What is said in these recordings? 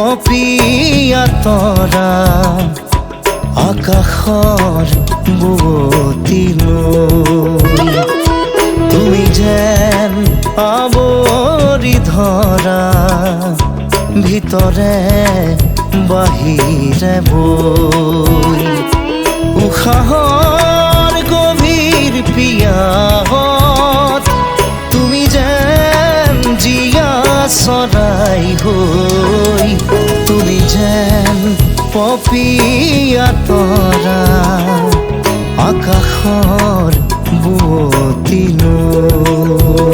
পপীয়া তৰা আকাশৰ বুৱতী লৈ তুমি যেন আৱৰি ধৰা ভিতৰে বাহিৰে বৈ উশাহৰ গভীৰ পিয়াহত তুমি যেন জীয়া চৰাই হৈ তুমি যেন পপীয়া তৰা আকাশৰ বুৱতী লৈ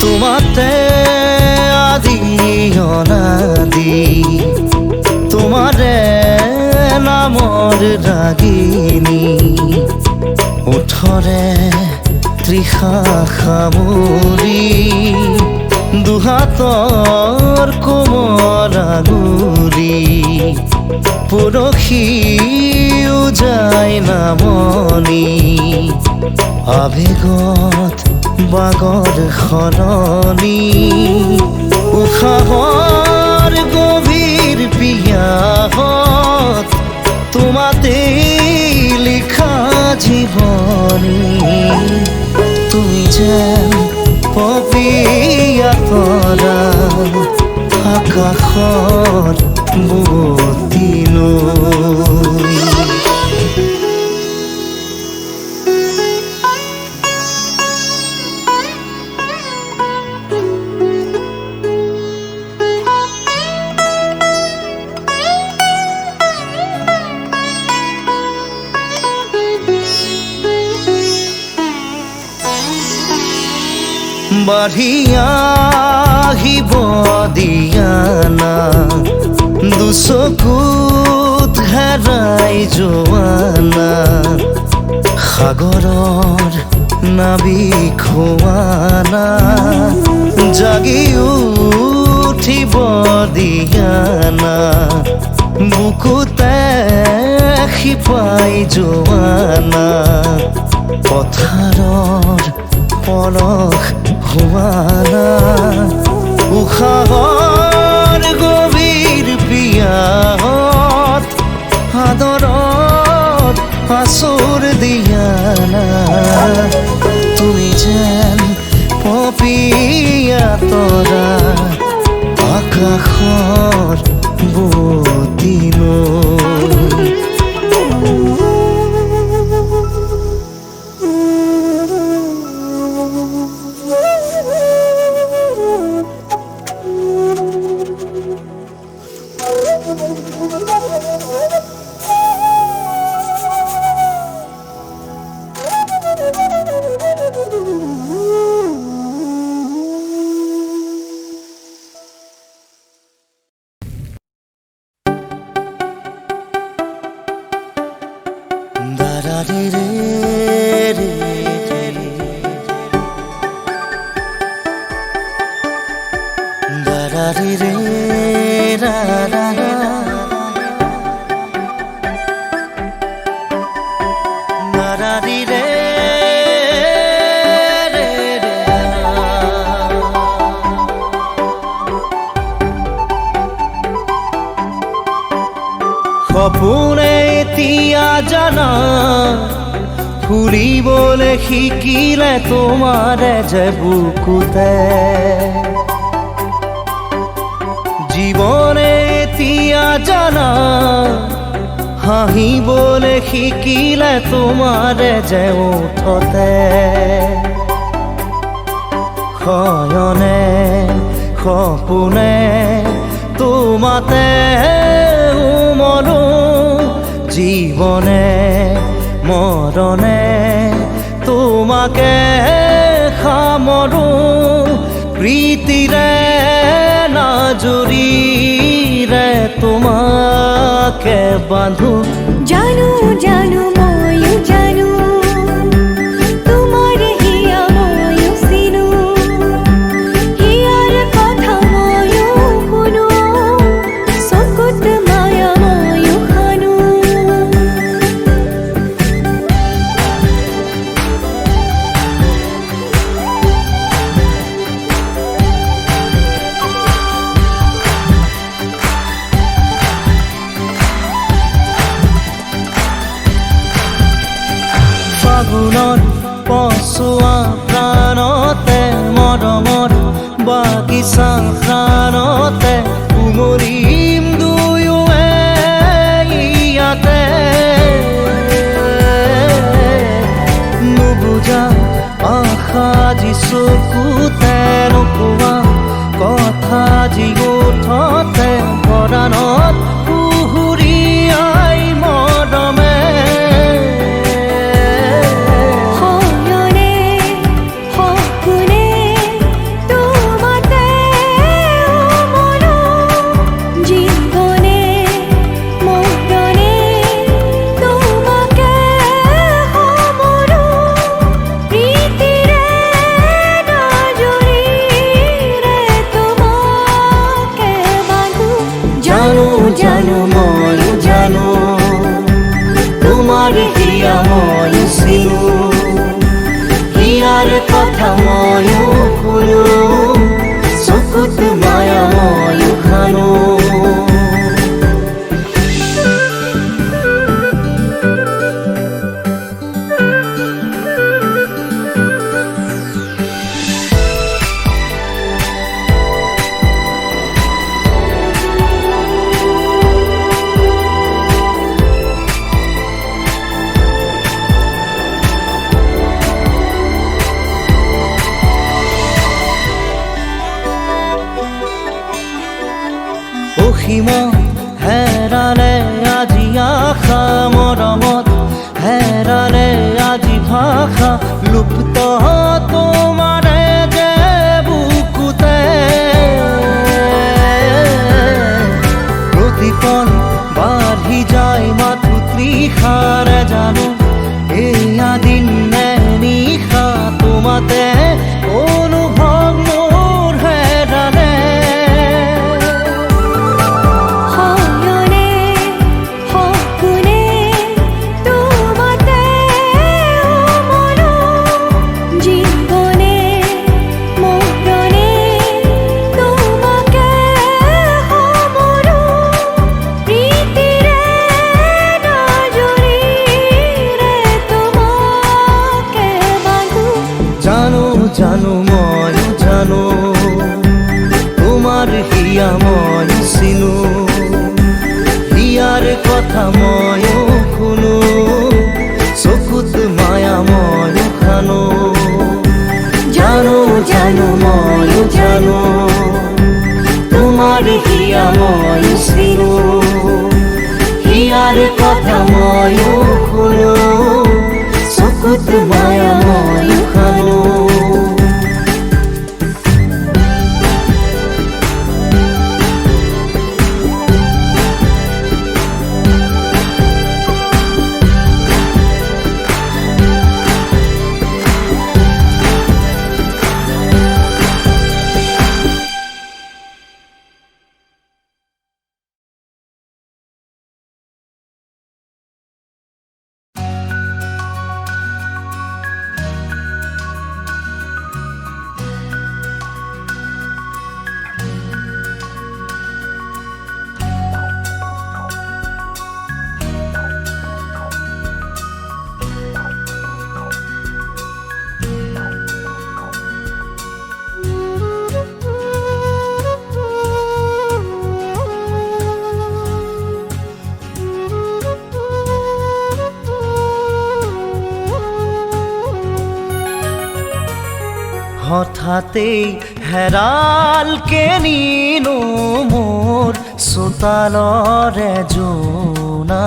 তোমাতে আদি অনাদি তোমাৰে নামৰ ৰাগিনী ওঠৰে তৃষা সামৰি দুহাতৰ কোমল আঙুলি পৰশি উজাই নামনি আবেগত বাগৰ সলনি উশাহৰ গভীৰ পিয়াহত তোমাতে লিখা জীৱনী তুমি যেন পপীয়া তৰা আকাশৰ বুৱতী লৈ বাঢ়ি আহিব দিয়ানা দুচকুত হেৰাই যোৱানা সাগৰৰ নাবিক হোৱানা জাগি উঠিব দিয়ানা বুকুতে শিপাই যোৱানা পথাৰৰ পলস হোৱানা উশাহৰ গভীৰ পিয়াহত আদৰত আচুৰ দিয়ানা তুমি যেন পপীয়া তৰা আকাশৰ বুৱতী লৈ সপোনে এতিয়া জানা ফুৰিবলৈ শিকিলে তোমাৰে যে বুকুতে জীৱনে এতিয়া জানা হাঁহিবলৈ শিকিলে তোমাৰে যে ওঠতে শয়নে সপোনে তোমাতে উমলো জীৱনে মৰণে তোমাকে সামৰো প্ৰীতিৰে জুৰিৰে তোমাকে বান্ধো জানো জানো ময়ো জানো তোমাৰ হিয়া ময়ো চিনো হিয়াৰ কথা ময়ো শুনো চকুত মায়া ময়ো সানো ফাগুনৰ পচোৱা প্ৰাণতে মৰমৰ বাগিচা প্ৰাণতে উমলিম দুয়োৱে ইয়াতে নুবুজা আশা যি চকুতে নোকোৱা কথা যি ওঠতে পৰাণত পুহুৰীয়াই মৰমে জানো ময়ো জানো তোমাৰ হিয়া ময়ো চিনো হিয়াৰ কথা ময়ো শুনো চকুত মায়া ময়ো সানো অসীমত হেৰালে আজি আশা মৰমত হেৰালে আজি ভাষা লুপ্ত তোমাৰে যে বুকুতে প্ৰতিপল বাঢ়ি যায় মাথো তৃষাৰে জানো এয়া দিন নে নিশা তোমাতে অনুভৱ মোৰ হেৰালে জানো ময়ো জানো তোমাৰ হিয়া ময়ো চিনো হিয়াৰ কথা ময়ো শুনো চকুত মায়া ময়ো সানো জানো জানো ময়ো জানো তোমাৰ হিয়া ময়ো চিনো হিয়াৰ কথা ময়ো শুনো চকুত মায়া ময়ো সানো হঠাতেই হেৰালকে নিনো মোৰ চোতালৰে জোনাক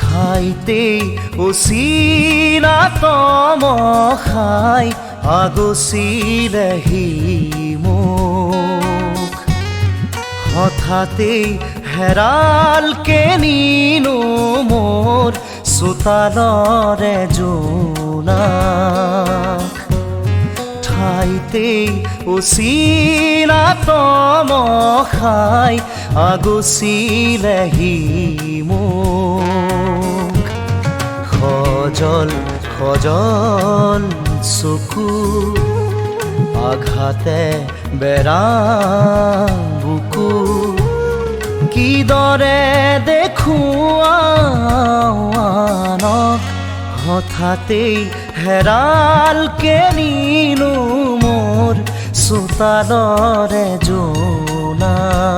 ঠাইতেই অচিনা তমসাই আগচিলেহি মোক হঠাতেই হেৰালকে নিনো মোৰ চোতালৰে জোনাক ঠাইতেই উচিলাতম খাই আগচিলেহি মোক খজল খজল চকু আঘাতে বেৰা বুকু কিদৰে দেখুৱানক হঠাতেই হেৰালকে নিনো মোৰ চোতালৰে জোনাক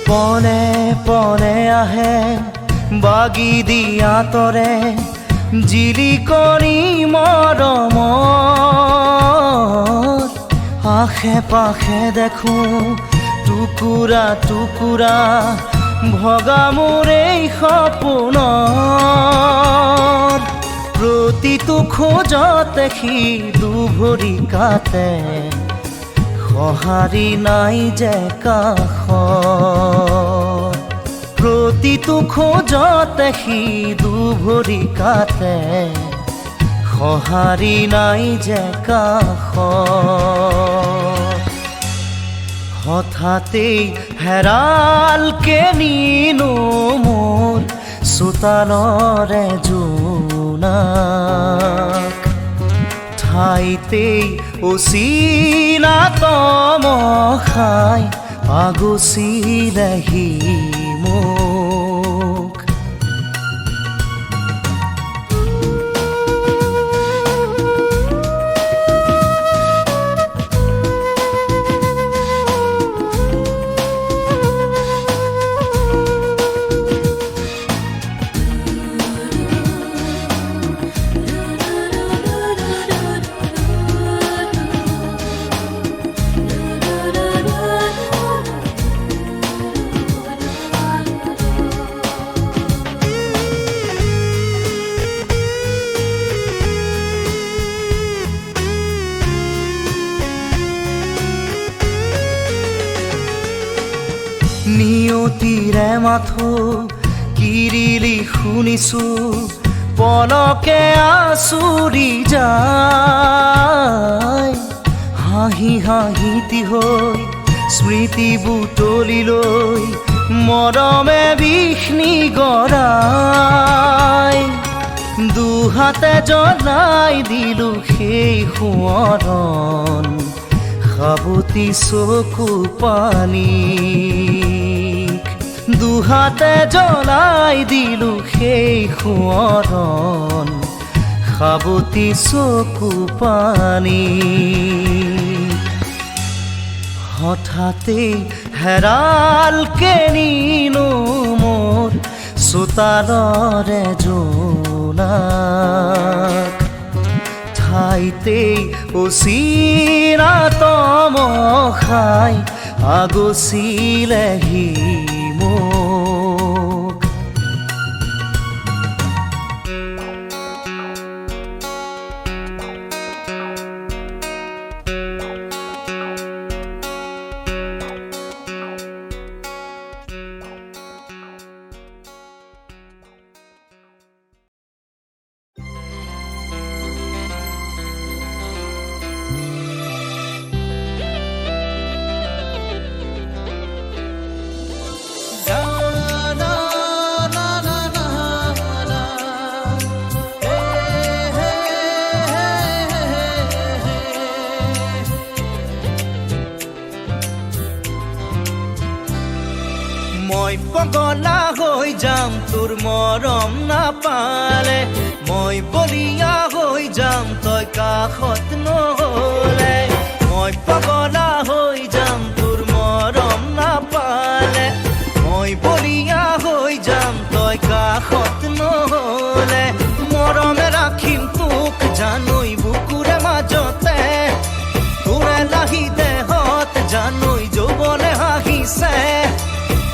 পনে পনে আহে বাগি দিয়া তৰে জিলিকনি মৰমৰ আশে পাশে দেখো টুকুৰা টুকুৰা ভগা মোৰ এই সপোনৰ প্ৰতিটো খোজতে সি দুভৰি কাটে সঁহাৰি নাই যে কাষত প্ৰতিটো খোজতে সি দুভৰি কাটে সঁহাৰি নাই যে কাষত হঠাতেই হেৰালকে নিনো মোৰ চোতালৰে জোনাক ঠাইতেই উচিলাতম খাই আগচিলেহি মোক নিয়তিৰে মাথো কিৰিলি শুনিছো পলকে আচুৰি যায় হাঁহি হাঁহিতি হৈ স্মৃতি বুটলি লৈ মৰমে বিষ্ণি গৰাই দুহাতে জ্বলাই দিলো সেই সোঁৱৰণ সাবতি চকু পানী দুহাতে জ্বলাই দিলো সেই সোঁৱৰণ সাবতি চকু পানী হঠাতেই হেৰালকে নিনো মোৰ চোতালৰে জোনাক ঠাইতেই উচিলাতম খাই আগচিলেহি মোক পগলা হৈ যাম তোৰ মৰম নাপালে মই বলিয়া হৈ যাম তই কাষত নহলে মই পগলা হৈ যাম তোৰ মৰম নাপালে মই বলিয়া হৈ যাম তই কাষত নহলে মৰমে ৰাখিম তোক জানৈ বুকুৰে মাজতে তোৰে লাহি দেহত জানৈ যৌৱনে হাঁহিছে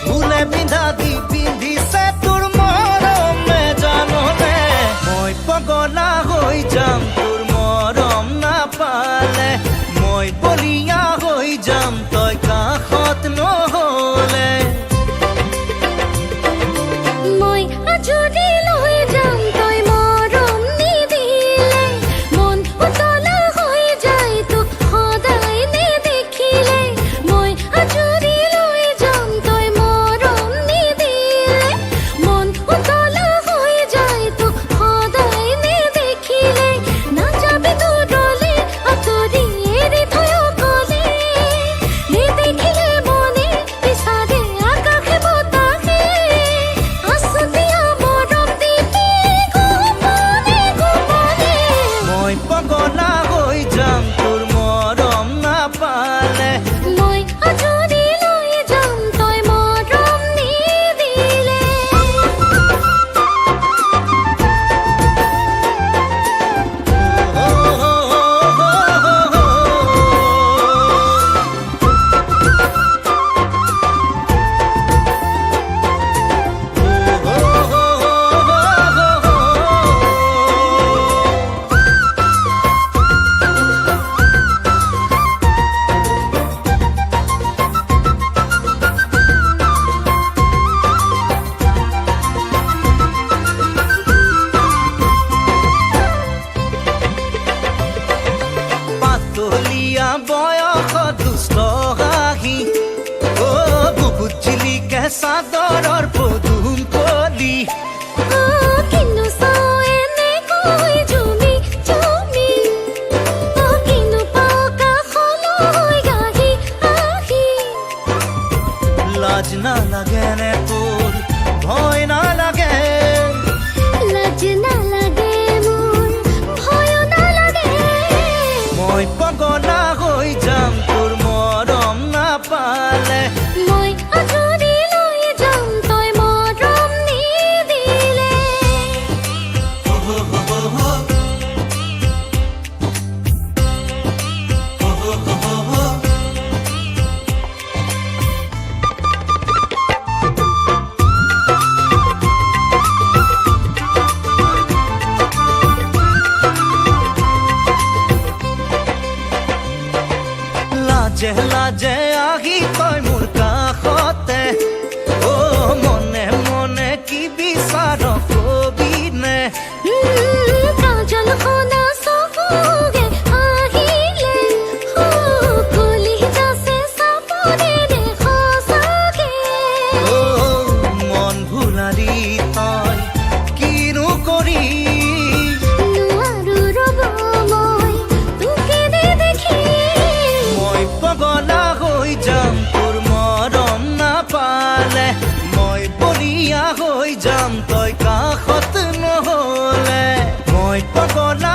ফুলে পিন্ধা দি পিন্ধিছে তোৰ মৰমে জাননে মই পগলা হৈ যাম তোৰ মৰম নাপালে মই বলিয়া হৈ যাম তই কাষত নহলে মই আজৰি লৈ যাম তই মৰম নিদিলে মন উতলা হৈ যায় তোক সদায় নেদেখিলে মই আজৰি লৈ যাম তই মৰম নিদিলে মন উতলা হৈ যায় তোক সদায় নেদেখিলে নাযাবি দূৰলে আঁতৰি এৰি থৈ অকলে নেদেখিলে মনে বিচাৰে আকাশে বতাহে আছুতীয়া মৰম দিবি গোপনে গোপনে মই পগলা হৈ যাম তোৰ মৰম নাপালে মই আজৰি লৈ যাম তই মৰম নিদিলে পাতলীয়া বয়স দুষ্ট হাঁহি বুকুত জিলিকে চাদৰৰ পদুম কলি কিনো চাও এনেকৈ ঝুমি ঝুমি কিনো পাও কাষলৈ গাহি আহি লাজ নালাগে নে তোৰ ভয় নালাগে লাজ নালাগে মোৰ ভয় নালাগে মই পগলা হৈ যাম তোৰ মৰম নাপালে মই আজৰি লৈ যাম তই মৰম নিদিলে লাজে লাজে আহি তই মোৰ কাষতে মনে মনে কি বিচাৰ কবিনে কাজল খনা চকুৰে আহিলে কলি যাছে চাপৰেৰে সঁচাকে মন ভুলাৰি তই কিনো কৰি নোৱাৰো ৰ'ব মই তোকে দেখি মই পগলা হৈ যাম তোৰ মৰম নাপালে মই বলিয়া হৈ যাম তই কাষত নহলে মই পগলা